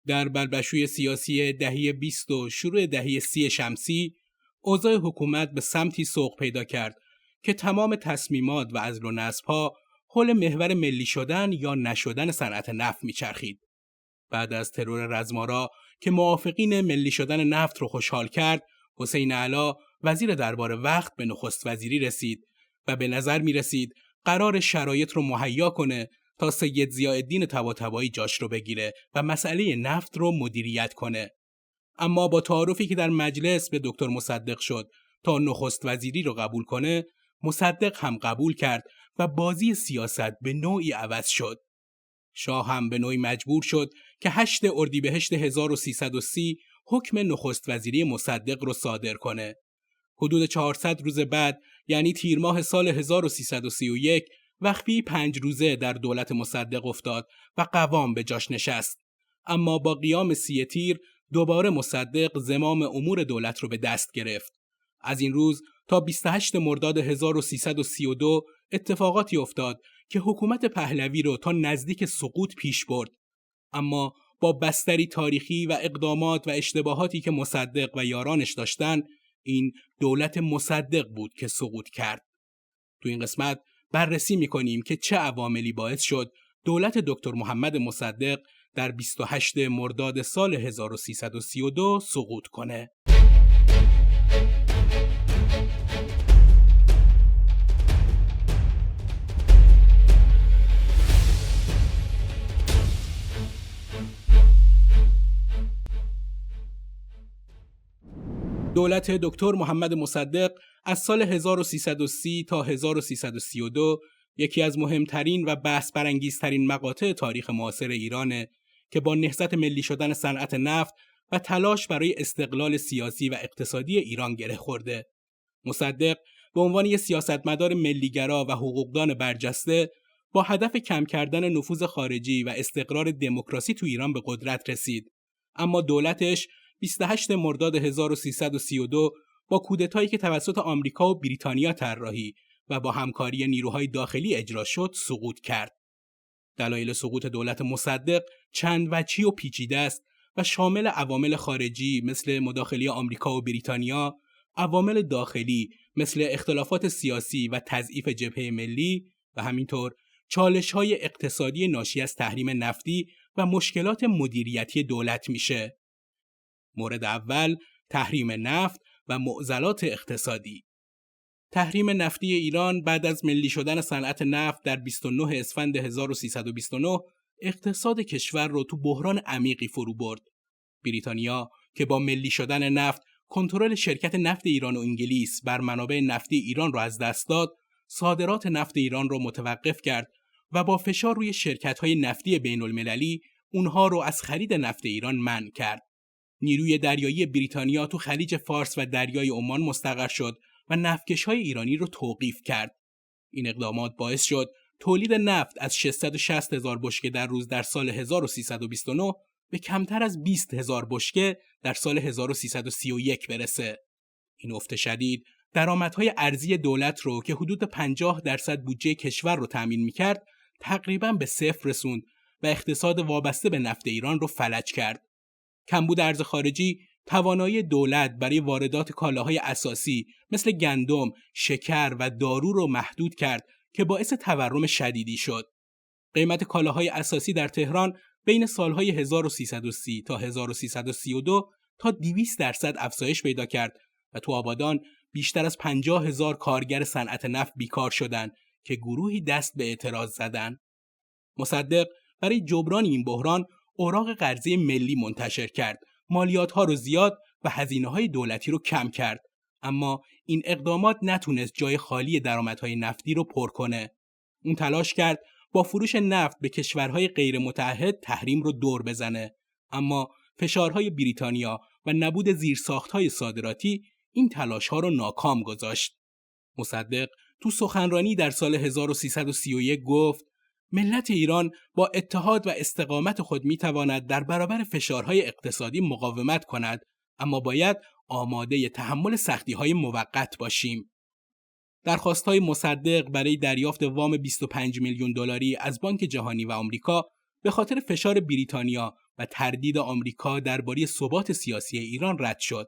در بلبشوی سیاسی دهه 20 و شروع دهه 30 شمسی، اوضاع حکومت به سمتی سوق پیدا کرد که تمام تصمیمات و عزل و نصب‌ها حول محور ملی شدن یا نشدن صنعت نفت میچرخید. بعد از ترور رزمارا که موافقین ملی شدن نفت رو خوشحال کرد، حسین علا وزیر دربار وقت به نخست وزیری رسید و به نظر می رسید قرار شرایط رو مهیا کنه تا سید ضیاءالدین طباطبایی جاش رو بگیره و مسئله نفت رو مدیریت کنه. اما با تعارفی که در مجلس به دکتر مصدق شد تا نخست وزیری رو قبول کنه، مصدق هم قبول کرد و بازی سیاست به نوعی عوض شد. شاه هم به نوعی مجبور شد که 8 اردیبهشت 1330 حکم نخست وزیری مصدق رو صادر کنه. حدود 400 روز بعد، یعنی تیر ماه سال 1331، وقفی 5 روزه در دولت مصدق افتاد و قوام به جاش نشست. اما با قیام 30 تیر دوباره مصدق زمام امور دولت رو به دست گرفت. از این روز تا 28 مرداد 1332 اتفاقاتی افتاد که حکومت پهلوی رو تا نزدیک سقوط پیش برد. اما با بستری تاریخی و اقدامات و اشتباهاتی که مصدق و یارانش داشتن، این دولت مصدق بود که سقوط کرد. تو این قسمت بررسی می‌کنیم که چه عواملی باعث شد دولت دکتر محمد مصدق در 28 مرداد سال 1332 سقوط کنه. دولت دکتر محمد مصدق از سال 1330 تا 1332 یکی از مهمترین و بحث برانگیزترین مقاطع تاریخ معاصر ایرانه که با نهضت ملی شدن صنعت نفت و تلاش برای استقلال سیاسی و اقتصادی ایران گره خورده. مصدق به عنوان یک سیاستمدار ملیگرا و حقوقدان برجسته با هدف کم کردن نفوذ خارجی و استقرار دموکراسی تو ایران به قدرت رسید. اما دولتش 28 مرداد 1332 با کودتایی که توسط آمریکا و بریتانیا طراحی و با همکاری نیروهای داخلی اجرا شد سقوط کرد. دلایل سقوط دولت مصدق چند وجهی و پیچیده است و شامل عوامل خارجی مثل مداخله آمریکا و بریتانیا، عوامل داخلی مثل اختلافات سیاسی و تضعیف جبهه ملی و همینطور چالش‌های اقتصادی ناشی از تحریم نفتی و مشکلات مدیریتی دولت میشه. مورد اول، تحریم نفت و معضلات اقتصادی. تحریم نفتی ایران بعد از ملی شدن صنعت نفت در 29 اسفند 1329 اقتصاد کشور رو تو بحران عمیقی فرو برد. بریتانیا که با ملی شدن نفت کنترل شرکت نفت ایران و انگلیس بر منابع نفتی ایران رو از دست داد، صادرات نفت ایران رو متوقف کرد و با فشار روی شرکت‌های نفتی بین‌المللی اونها رو از خرید نفت ایران منع کرد. نیروی دریایی بریتانیا تو خلیج فارس و دریای عمان مستقر شد و نفتکش‌های ایرانی رو توقیف کرد. این اقدامات باعث شد تولید نفت از 660,000 بشکه در روز در سال 1329 به کمتر از 20,000 بشکه در سال 1331 برسه. این افت شدید درآمدهای ارزی دولت رو که حدود 50% بودجه کشور رو تامین می‌کرد تقریباً به صفر رسوند و اقتصاد وابسته به نفت ایران رو فلج کرد. کمبود ارز خارجی توانایی دولت برای واردات کالاهای اساسی مثل گندم، شکر و دارو رو محدود کرد که باعث تورم شدیدی شد. قیمت کالاهای اساسی در تهران بین سالهای 1330 تا 1332 تا 200% افزایش پیدا کرد و تو آبادان بیشتر از 50,000 کارگر صنعت نفت بیکار شدند که گروهی دست به اعتراض زدند. مصدق برای جبران این بحران اوراق قرضه ملی منتشر کرد، مالیات‌ها رو زیاد و هزینه‌های دولتی رو کم کرد. اما این اقدامات نتونست جای خالی درآمدهای نفتی رو پر کنه. اون تلاش کرد با فروش نفت به کشورهای غیر متعهد تحریم رو دور بزنه. اما فشارهای بریتانیا و نبود زیرساخت‌های صادراتی این تلاش‌ها رو ناکام گذاشت. مصدق تو سخنرانی در سال 1331 گفت: ملت ایران با اتحاد و استقامت خود میتواند در برابر فشارهای اقتصادی مقاومت کند، اما باید آماده تحمل سختی‌های موقت باشیم. درخواست‌های مصدق برای دریافت وام 25 میلیون دلاری از بانک جهانی و آمریکا به خاطر فشار بریتانیا و تردید آمریکا درباره ثبات سیاسی ایران رد شد.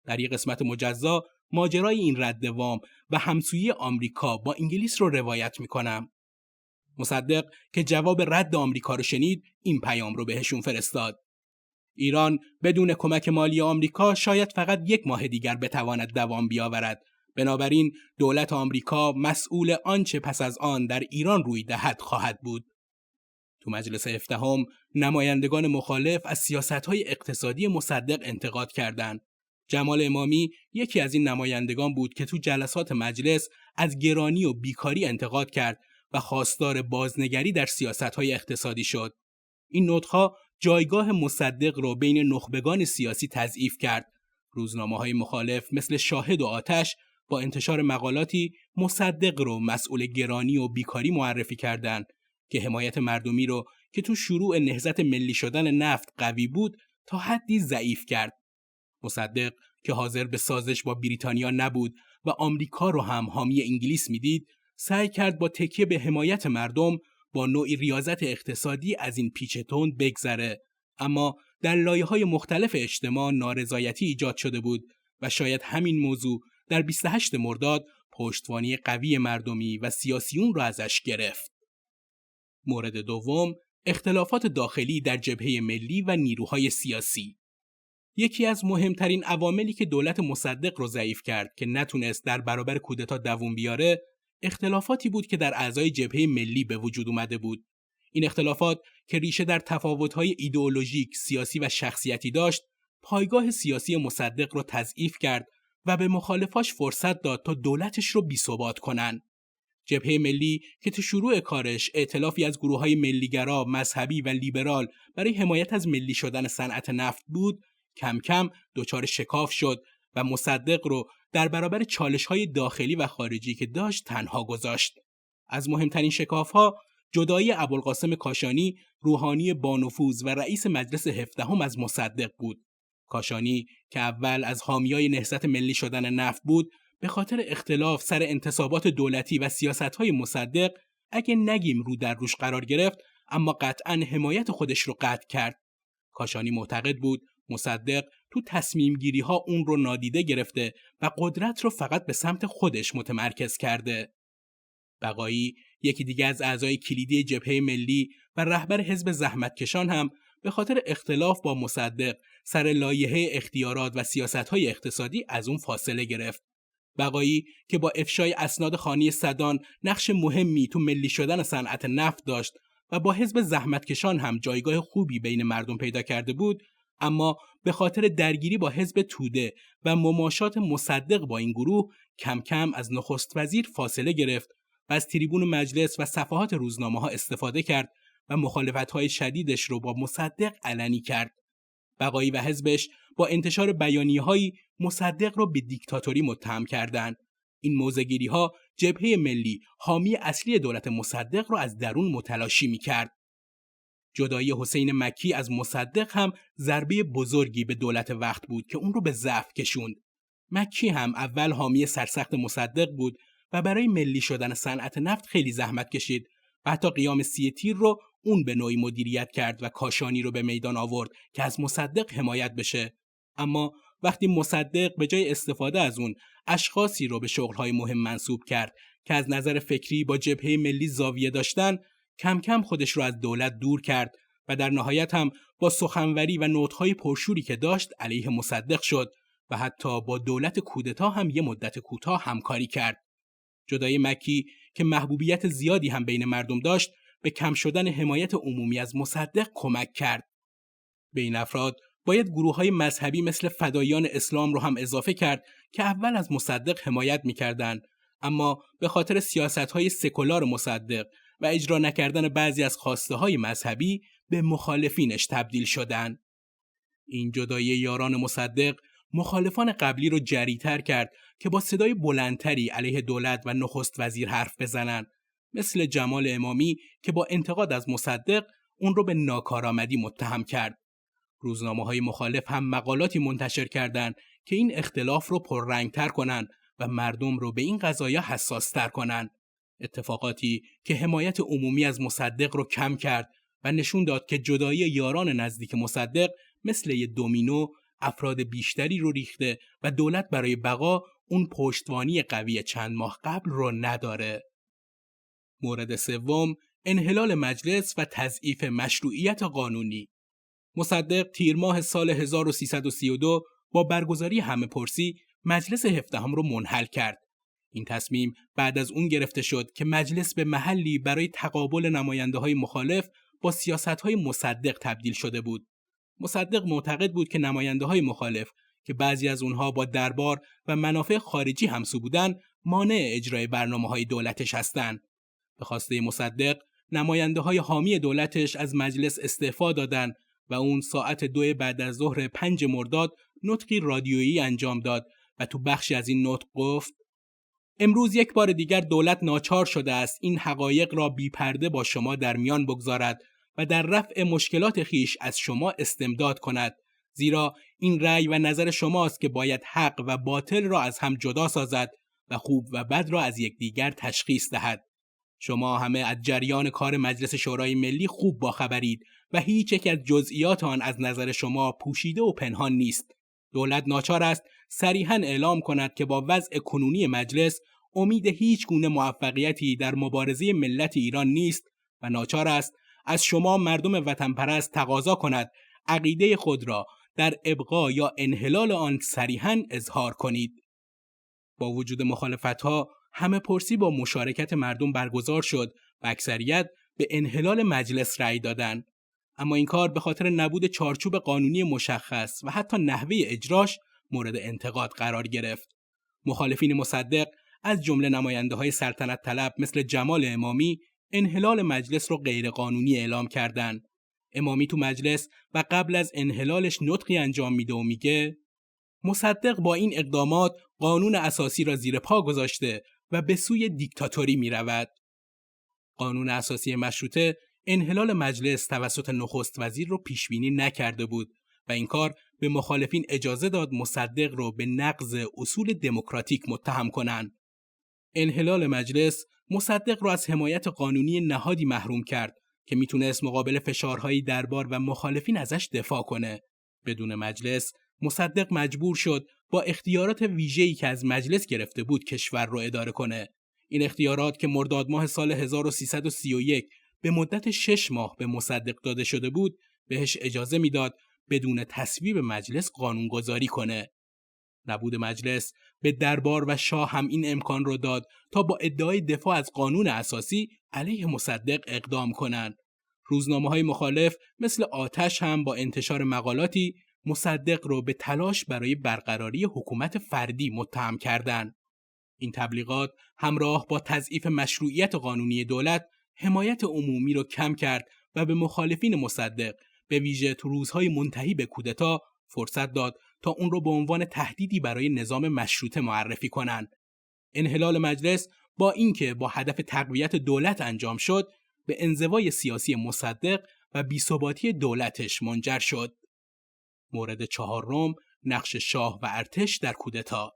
در یک قسمت مجزا ماجرای این رد وام و همسویی آمریکا با انگلیس رو روایت میکنم. مصدق که جواب رد آمریکا رو شنید، این پیام رو بهشون فرستاد: ایران بدون کمک مالی آمریکا شاید فقط 1 ماه دیگر بتواند دوام بیاورد. بنابراین دولت آمریکا مسئول آنچه پس از آن در ایران روی دهد خواهد بود. تو مجلس 17 نمایندگان مخالف از سیاست‌های اقتصادی مصدق انتقاد کردند. جمال امامی یکی از این نمایندگان بود که تو جلسات مجلس از گرانی و بیکاری انتقاد کرد و خواستار بازنگری در سیاست‌های اقتصادی شد. این نطق‌ها جایگاه مصدق رو بین نخبگان سیاسی تضعیف کرد. روزنامه‌های مخالف مثل شاهد و آتش با انتشار مقالاتی مصدق رو مسئول گرانی و بیکاری معرفی کردند که حمایت مردمی رو که تو شروع نهضت ملی شدن نفت قوی بود تا حدی ضعیف کرد. مصدق که حاضر به سازش با بریتانیا نبود و آمریکا رو هم حامی انگلیس میدید، سعی کرد با تکیه به حمایت مردم با نوعی ریاضت اقتصادی از این پیچ تند بگذره، اما در لایه‌های مختلف اجتماع نارضایتی ایجاد شده بود و شاید همین موضوع در 28 مرداد پشتوانی قوی مردمی و سیاسیون را ازش گرفت. مورد دوم، اختلافات داخلی در جبهه ملی و نیروهای سیاسی. یکی از مهمترین عواملی که دولت مصدق رو ضعیف کرد که نتونست در برابر کودتا دووم بیاره، اختلافاتی بود که در اعضای جبهه ملی به وجود اومده بود. این اختلافات که ریشه در تفاوت‌های ایدئولوژیک، سیاسی و شخصیتی داشت، پایگاه سیاسی مصدق رو تضعیف کرد و به مخالفاش فرصت داد تا دولتش رو بی‌ثبات کنن. جبهه ملی که تو شروع کارش ائتلافی از گروه‌های ملیگرا، مذهبی و لیبرال برای حمایت از ملی شدن صنعت نفت بود، کم کم دچار شکاف شد و مصدق رو در برابر چالش‌های داخلی و خارجی که داشت تنها گذاشت. از مهمترین شکاف‌ها جدایی ابوالقاسم کاشانی، روحانی بانفوذ و رئیس مجلس 17 از مصدق بود. کاشانی که اول از حامیای نهضت ملی شدن نفت بود، به خاطر اختلاف سر انتصابات دولتی و سیاست‌های مصدق، اگه نگیم رو در روش قرار گرفت، اما قطعاً حمایت خودش رو قطع کرد. کاشانی معتقد بود مصدق تو تصمیم گیری ها اون رو نادیده گرفته و قدرت رو فقط به سمت خودش متمرکز کرده. بقایی، یکی دیگه از اعضای کلیدی جبهه ملی و رهبر حزب زحمتکشان، هم به خاطر اختلاف با مصدق سر لایحه اختیارات و سیاست‌های اقتصادی از اون فاصله گرفت. بقایی که با افشای اسناد خانی سدان نقش مهمی تو ملی شدن صنعت نفت داشت و با حزب زحمتکشان هم جایگاه خوبی بین مردم پیدا کرده بود، اما به خاطر درگیری با حزب توده و مماشات مصدق با این گروه کم کم از نخست وزیر فاصله گرفت و از تریبون مجلس و صفحات روزنامه‌ها استفاده کرد و مخالفت‌های شدیدش رو با مصدق علنی کرد. بقایی و حزبش با انتشار بیانیه‌هایی مصدق رو به دیکتاتوری متهم کردند. این موضع‌گیری‌ها جبهه ملی، حامی اصلی دولت مصدق رو از درون متلاشی می‌کرد. جدایی حسین مکی از مصدق هم ضربه بزرگی به دولت وقت بود که اون رو به ضعف کشوند. مکی هم اول حامی سرسخت مصدق بود و برای ملی شدن صنعت نفت خیلی زحمت کشید و حتی قیام 30 تیر رو اون به نوعی مدیریت کرد و کاشانی رو به میدان آورد که از مصدق حمایت بشه. اما وقتی مصدق به جای استفاده از اون اشخاصی رو به شغل‌های مهم منصوب کرد که از نظر فکری با جبهه ملی زاویه داشتن، کم کم خودش رو از دولت دور کرد و در نهایت هم با سخنوری و نوت‌های پرشوری که داشت علیه مصدق شد و حتی با دولت کودتا هم یه مدت کوتاه همکاری کرد. جدای مکی که محبوبیت زیادی هم بین مردم داشت، به کم شدن حمایت عمومی از مصدق کمک کرد. به این افراد باید گروه‌های مذهبی مثل فدایان اسلام رو هم اضافه کرد که اول از مصدق حمایت می‌کردند، اما به خاطر سیاست‌های سکولار مصدق و اجرا نکردن بعضی از خواسته‌های مذهبی به مخالفینش تبدیل شدند. این جدایی یاران مصدق مخالفان قبلی رو جری‌تر کرد که با صدای بلندتری علیه دولت و نخست وزیر حرف بزنن، مثل جمال امامی که با انتقاد از مصدق اون رو به ناکارآمدی متهم کرد. روزنامه‌های مخالف هم مقالاتی منتشر کردند که این اختلاف رو پررنگ‌تر کنن و مردم رو به این قضایا حساس‌تر کنن. اتفاقاتی که حمایت عمومی از مصدق رو کم کرد و نشون داد که جدایی یاران نزدیک مصدق مثل یه دومینو افراد بیشتری رو ریخته و دولت برای بقا اون پشتوانی قوی چند ماه قبل رو نداره. مورد سوم، انحلال مجلس و تضعیف مشروعیت قانونی. مصدق تیر ماه سال 1332 با برگزاری همه‌پرسی مجلس 17 رو منحل کرد. این تصمیم بعد از اون گرفته شد که مجلس به محلی برای تقابل نماینده‌های مخالف با سیاست‌های مصدق تبدیل شده بود. مصدق معتقد بود که نماینده‌های مخالف که بعضی از اونها با دربار و منافع خارجی همسو بودن، مانع اجرای برنامه‌های دولتش هستند. به خواسته مصدق، نماینده‌های حامی دولتش از مجلس استعفا دادند و اون ساعت 2 بعد از ظهر 5 مرداد نطقی رادیویی انجام داد و تو بخشی از این نطق گفت: امروز یک بار دیگر دولت ناچار شده است این حقایق را بی پرده با شما در میان بگذارد و در رفع مشکلات خیش از شما استمداد کند، زیرا این رأی و نظر شماست که باید حق و باطل را از هم جدا سازد و خوب و بد را از یکدیگر تشخیص دهد. شما همه از جریان کار مجلس شورای ملی خوب باخبرید و هیچ یک از جزئیات آن از نظر شما پوشیده و پنهان نیست. دولت ناچار است صریحاً اعلام کند که با وضع کنونی مجلس امید هیچ گونه موفقیتی در مبارزه ملت ایران نیست و ناچار است از شما مردم وطن پرست تقاضا کند عقیده خود را در ابقا یا انحلال آن صریحاً اظهار کنید. با وجود مخالفت‌ها، همه پرسی با مشارکت مردم برگزار شد و اکثریت به انحلال مجلس رأی دادند. اما این کار به خاطر نبود چارچوب قانونی مشخص و حتی نحوه اجراش مورد انتقاد قرار گرفت. مخالفین مصدق از جمله نماینده‌های سلطنت طلب مثل جمال امامی انحلال مجلس رو غیرقانونی اعلام کردند. امامی تو مجلس و قبل از انحلالش نطقی انجام میده و میگه: مصدق با این اقدامات قانون اساسی را زیر پا گذاشته و به سوی دیکتاتوری می رود. قانون اساسی مشروطه انحلال مجلس توسط نخست وزیر رو پیش بینی نکرده بود و این کار به مخالفین اجازه داد مصدق رو به نقض اصول دموکراتیک متهم کنند. انحلال مجلس مصدق رو از حمایت قانونی نهادی محروم کرد که میتونست مقابل فشارهای دربار و مخالفین ازش دفاع کنه. بدون مجلس مصدق مجبور شد با اختیارات ویژه‌ای که از مجلس گرفته بود کشور رو اداره کنه. این اختیارات که مرداد ماه سال 1331 به مدت 6 ماه به مصدق داده شده بود، بهش اجازه میداد بدون تصویب مجلس قانونگذاری کنه. نبود مجلس به دربار و شاه هم این امکان رو داد تا با ادعای دفاع از قانون اساسی علیه مصدق اقدام کنند. روزنامه‌های مخالف مثل آتش هم با انتشار مقالاتی مصدق رو به تلاش برای برقراری حکومت فردی متهم کردند. این تبلیغات همراه با تضعیف مشروعیت قانونی دولت حمایت عمومی رو کم کرد و به مخالفین مصدق به ویژه تو روزهای منتهی به کودتا فرصت داد تا اون رو به عنوان تهدیدی برای نظام مشروطه معرفی کنند. انحلال مجلس با اینکه با هدف تقویت دولت انجام شد، به انزوای سیاسی مصدق و بی‌ثباتی دولتش منجر شد. مورد چهارم، نقش شاه و ارتش در کودتا.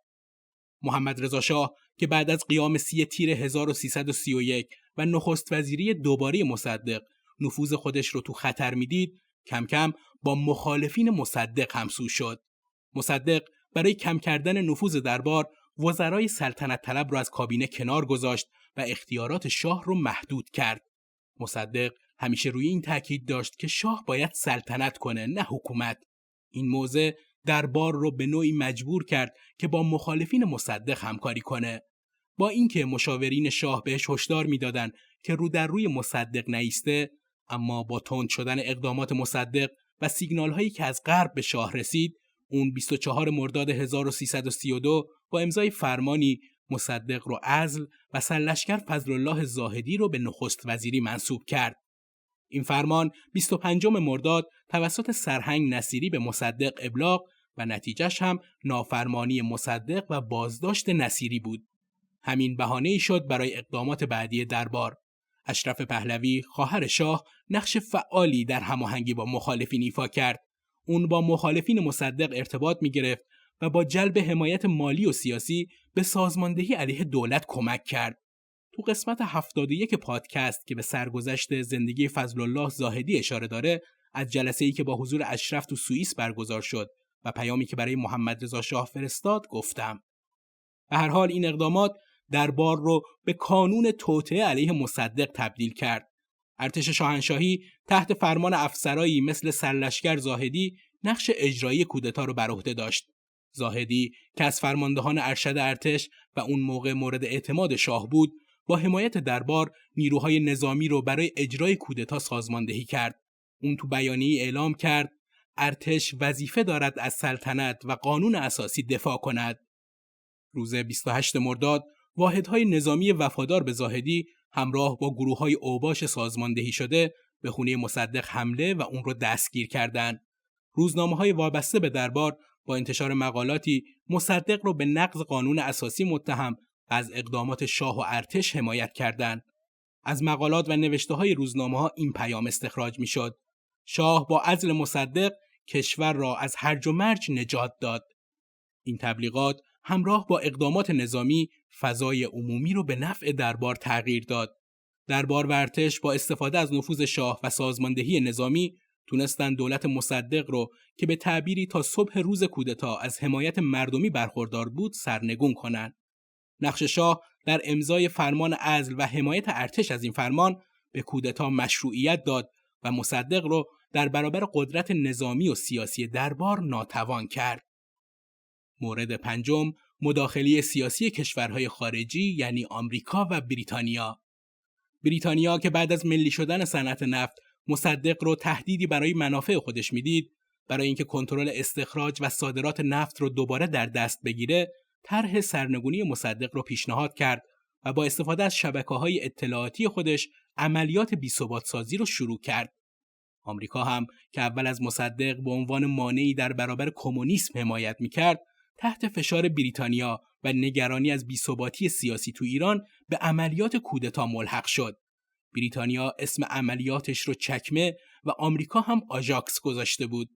محمد رضا شاه که بعد از قیام 30 تیر 1331 و نخست وزیری دوباره مصدق نفوذ خودش رو تو خطر میدید، کم کم با مخالفین مصدق همسو شد. مصدق برای کم کردن نفوذ دربار وزرای سلطنت طلب رو از کابینه کنار گذاشت و اختیارات شاه رو محدود کرد. مصدق همیشه روی این تاکید داشت که شاه باید سلطنت کنه، نه حکومت. این موضع دربار رو به نوعی مجبور کرد که با مخالفین مصدق همکاری کنه. با اینکه مشاورین شاه بهش هشدار میدادن که رو در روی مصدق نایسته، اما با تند شدن اقدامات مصدق و سیگنال هایی که از غرب به شاه رسید، اون 24 مرداد 1332 با امضای فرمانی مصدق رو عزل و سرلشکر فضلالله زاهدی رو به نخست وزیری منصوب کرد. این فرمان 25 مرداد توسط سرهنگ نصیری به مصدق ابلاغ و نتیجهش هم نافرمانی مصدق و بازداشت نصیری بود. همین بهانه‌ای شد برای اقدامات بعدی دربار. اشرف پهلوی، خواهر شاه، نقش فعالی در هماهنگی با مخالفین ایفا کرد. اون با مخالفین مصدق ارتباط می‌گرفت و با جلب حمایت مالی و سیاسی به سازماندهی علیه دولت کمک کرد. تو قسمت 71 پادکست که به سرگذشت زندگی فضلالله زاهدی اشاره داره، از جلسه‌ای که با حضور اشرف تو سوئیس برگزار شد و پیامی که برای محمد رضا شاه فرستاد گفتم. به هر حال این اقدامات دربار رو به کانون توطئه علیه مصدق تبدیل کرد. ارتش شاهنشاهی تحت فرمان افسرایی مثل سرلشکر زاهدی نقش اجرایی کودتا رو بر عهده داشت. زاهدی که از فرماندهان ارشد ارتش و اون موقع مورد اعتماد شاه بود، با حمایت دربار نیروهای نظامی رو برای اجرای کودتا سازماندهی کرد. اون تو بیانیه‌ای اعلام کرد ارتش وظیفه دارد از سلطنت و قانون اساسی دفاع کند. روز 28 مرداد واحدهای نظامی وفادار به زاهدی همراه با گروه‌های اوباش سازماندهی شده به خونه مصدق حمله و اون رو دستگیر کردند. روزنامه‌های وابسته به دربار با انتشار مقالاتی مصدق رو به نقض قانون اساسی متهم و از اقدامات شاه و ارتش حمایت کردند. از مقالات و نوشته‌های روزنامه‌ها این پیام استخراج می‌شد: شاه با عزل مصدق کشور را از هرج و مرج نجات داد. این تبلیغات همراه با اقدامات نظامی فضای عمومی رو به نفع دربار تغییر داد. دربار و ارتش با استفاده از نفوذ شاه و سازماندهی نظامی تونستن دولت مصدق رو که به تعبیری تا صبح روز کودتا از حمایت مردمی برخوردار بود سرنگون کنند. نقش شاه در امضای فرمان عزل و حمایت ارتش از این فرمان به کودتا مشروعیت داد و مصدق رو در برابر قدرت نظامی و سیاسی دربار ناتوان کرد. مورد پنجم، مداخله سیاسی کشورهای خارجی یعنی آمریکا و بریتانیا. بریتانیا که بعد از ملی شدن صنعت نفت مصدق رو تهدیدی برای منافع خودش میدید، برای اینکه کنترل استخراج و صادرات نفت رو دوباره در دست بگیره، طرح سرنگونی مصدق رو پیشنهاد کرد و با استفاده از شبکه‌های اطلاعاتی خودش عملیات بی‌ثبات سازی رو شروع کرد. آمریکا هم که اول از مصدق به عنوان مانعی در برابر کمونیسم حمایت می‌کرد، تحت فشار بریتانیا و نگرانی از بی‌ثباتی سیاسی تو ایران به عملیات کودتا ملحق شد. بریتانیا اسم عملیاتش رو چکمه و آمریکا هم آژاکس گذاشته بود.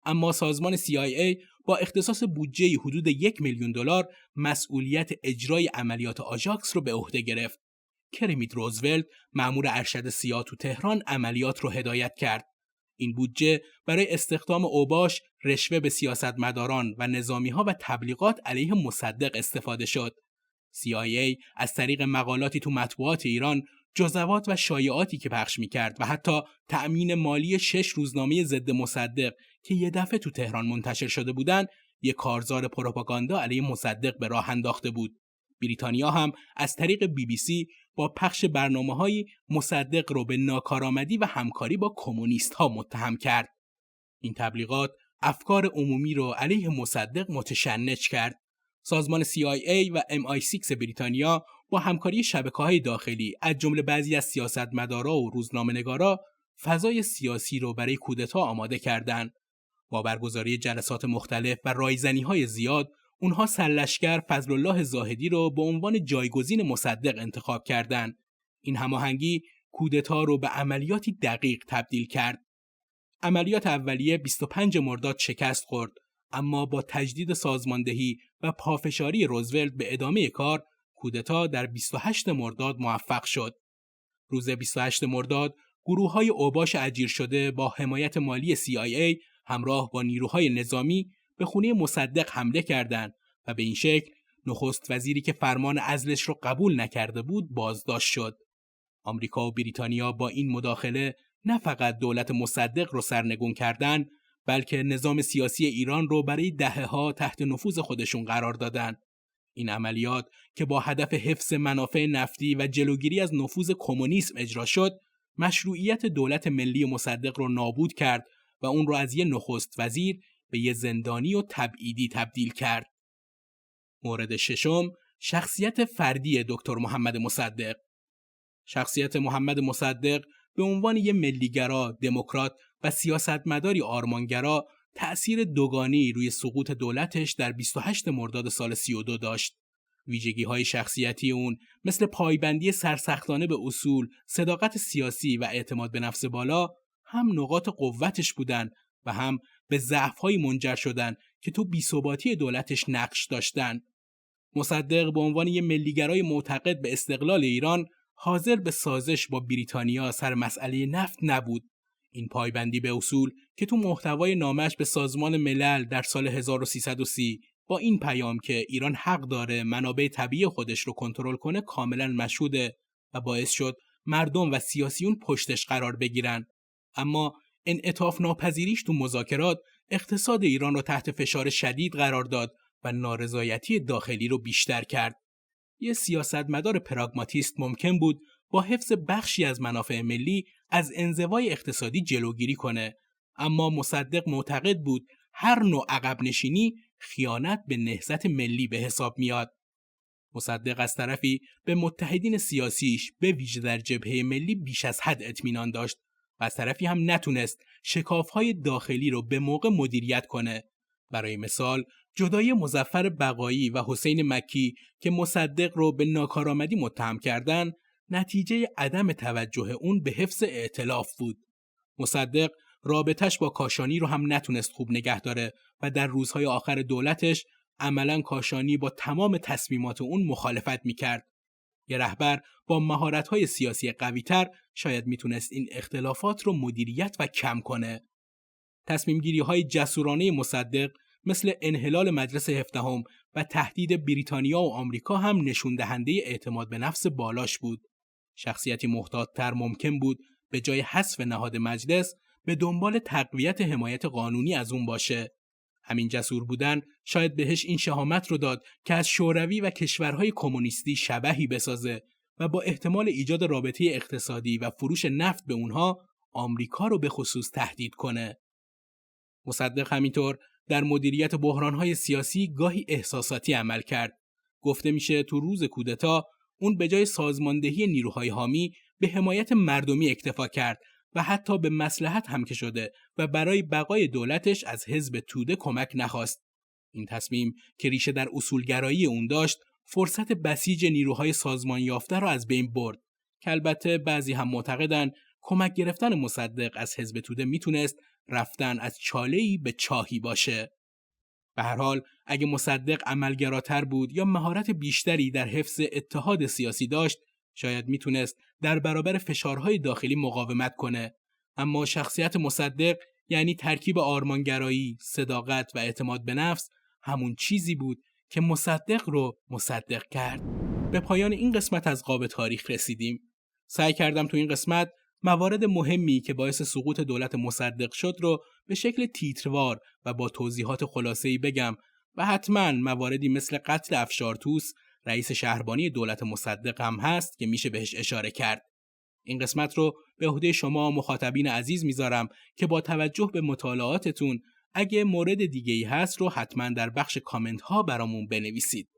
اما سازمان CIA با اختصاص بودجه حدود $1,000,000 مسئولیت اجرای عملیات آژاکس رو به عهده گرفت. کرمیت روزولت، مأمور ارشد سیا تو تهران، عملیات رو هدایت کرد. این بودجه برای استخدام اوباش، رشوه به سیاستمداران و نظامی‌ها و تبلیغات علیه مصدق استفاده شد. CIA از طریق مقالاتی تو مطبوعات ایران، جزوات و شایعاتی که پخش می‌کرد و حتی تأمین مالی 6 روزنامه ضد مصدق که یه دفعه تو تهران منتشر شده بودن، یک کارزار پروپاگاندا علیه مصدق به راه انداخته بود. بریتانیا هم از طریق BBC با پخش برنامه‌های مصدق رو به ناکارآمدی و همکاری با کمونیست‌ها متهم کرد. این تبلیغات افکار عمومی رو علیه مصدق متشنج کرد. سازمان CIA و MI6 بریتانیا با همکاری شبکه‌های داخلی از جمله بعضی از سیاستمدارا و روزنامه‌نگارا فضای سیاسی رو برای کودتا آماده کردند. با برگزاری جلسات مختلف و رایزنی‌های زیاد، اونها سرلشکر فضلالله زاهدی رو به عنوان جایگزین مصدق انتخاب کردند. این هماهنگی کودتا رو به عملیاتی دقیق تبدیل کرد. عملیات اولیه 25 مرداد شکست خورد، اما با تجدید سازماندهی و پافشاری روزولت به ادامه کار، کودتا در 28 مرداد موفق شد. روز 28 مرداد، گروه‌های اوباش اجیر شده با حمایت مالی CIA همراه با نیروهای نظامی به خونه مصدق حمله کردند و به این شکل نخست وزیری که فرمان عزلش رو قبول نکرده بود بازداشت شد. آمریکا و بریتانیا با این مداخله نه فقط دولت مصدق رو سرنگون کردند، بلکه نظام سیاسی ایران رو برای دهه‌ها تحت نفوذ خودشون قرار دادند. این عملیات که با هدف حفظ منافع نفتی و جلوگیری از نفوذ کمونیسم اجرا شد، مشروعیت دولت ملی مصدق رو نابود کرد و اون رو از یه نخست وزیر به یه زندانی و تبعیدی تبدیل کرد. مورد ششم، شخصیت فردی دکتر محمد مصدق. شخصیت محمد مصدق به عنوان یه ملیگرا، دموکرات و سیاستمداری آرمانگرا تأثیر دوگانه‌ای روی سقوط دولتش در 28 مرداد سال 32 داشت. ویژگی‌های شخصیتی اون مثل پایبندی سرسختانه به اصول، صداقت سیاسی و اعتماد به نفس بالا هم نقاط قوتش بودن و هم به ضعف‌های منجر شدن که تو بی‌ثباتی دولتش نقش داشتن. مصدق به عنوان یک ملیگرای معتقد به استقلال ایران حاضر به سازش با بریتانیا سر مسئله نفت نبود. این پایبندی به اصول که تو محتوای نامش به سازمان ملل در سال 1330 با این پیام که ایران حق داره منابع طبیعی خودش رو کنترل کنه کاملا مشهوده و باعث شد مردم و سیاسیون پشتش قرار بگیرن. اما انعطاف ناپذیریش تو مذاکرات اقتصاد ایران رو تحت فشار شدید قرار داد و نارضایتی داخلی رو بیشتر کرد. یه سیاستمدار پراگماتیست ممکن بود با حفظ بخشی از منافع ملی از انزوای اقتصادی جلوگیری کنه، اما مصدق معتقد بود هر نوع عقب نشینی خیانت به نهضت ملی به حساب میاد. مصدق از طرفی به متحدین سیاسیش به ویژه در جبهه ملی بیش از حد اطمینان داشت و از طرفی هم نتونست شکاف‌های داخلی رو به موقع مدیریت کنه. برای مثال جدای مظفر بقایی و حسین مکی که مصدق رو به ناکارآمدی متهم کردن نتیجه عدم توجه اون به حفظ ائتلاف بود. مصدق رابطش با کاشانی رو هم نتونست خوب نگه داره و در روزهای آخر دولتش عملاً کاشانی با تمام تصمیمات اون مخالفت میکرد. یه رهبر با مهارت‌های سیاسی قوی‌تر شاید میتونست این اختلافات رو مدیریت و کم کنه. تصمیم‌گیری‌های جسورانه مصدق مثل انحلال مجلس هفدهم و تهدید بریتانیا و آمریکا هم نشون دهنده اعتماد به نفس بالاش بود. شخصیتی محتاط‌تر ممکن بود به جای حذف نهاد مجلس به دنبال تقویت حمایت قانونی از اون باشه. همین جسور بودن شاید بهش این شهامت رو داد که از شوروی و کشورهای کمونیستی شبحی بسازه و با احتمال ایجاد رابطه اقتصادی و فروش نفت به اونها آمریکا رو به خصوص تهدید کنه. مصدق همینطور در مدیریت بحران‌های سیاسی گاهی احساساتی عمل کرد. گفته میشه تو روز کودتا اون به جای سازماندهی نیروهای حامی به حمایت مردمی اکتفا کرد و حتی به مصلحت هم که شده و برای بقای دولتش از حزب توده کمک نخواست. این تصمیم که ریشه در اصولگرایی اون داشت، فرصت بسیج نیروهای سازمان یافته را از بین برد که البته بعضی هم معتقدن کمک گرفتن مصدق از حزب توده میتونست رفتن از چاله‌ای به چاهی باشه. به هر حال اگه مصدق عملگراتر بود یا مهارت بیشتری در حفظ اتحاد سیاسی داشت، شاید میتونست در برابر فشارهای داخلی مقاومت کنه. اما شخصیت مصدق یعنی ترکیب آرمانگرایی، صداقت و اعتماد به نفس همون چیزی بود که مصدق رو مصدق کرد. به پایان این قسمت از قاب تاریخ رسیدیم. سعی کردم تو این قسمت موارد مهمی که باعث سقوط دولت مصدق شد رو به شکل تیتروار و با توضیحات خلاصه‌ای بگم و حتما مواردی مثل قتل افشارتوس رئیس شهربانی دولت مصدق هم هست که میشه بهش اشاره کرد. این قسمت رو به عهده شما مخاطبین عزیز میذارم که با توجه به مطالعاتتون اگه مورد دیگه‌ای هست رو حتما در بخش کامنت ها برامون بنویسید.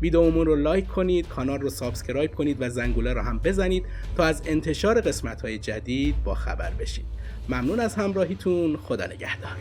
ویدیومون رو لایک کنید، کانال رو سابسکرایب کنید و زنگوله رو هم بزنید تا از انتشار قسمت‌های جدید با خبر بشید. ممنون از همراهیتون. خدا نگهدار.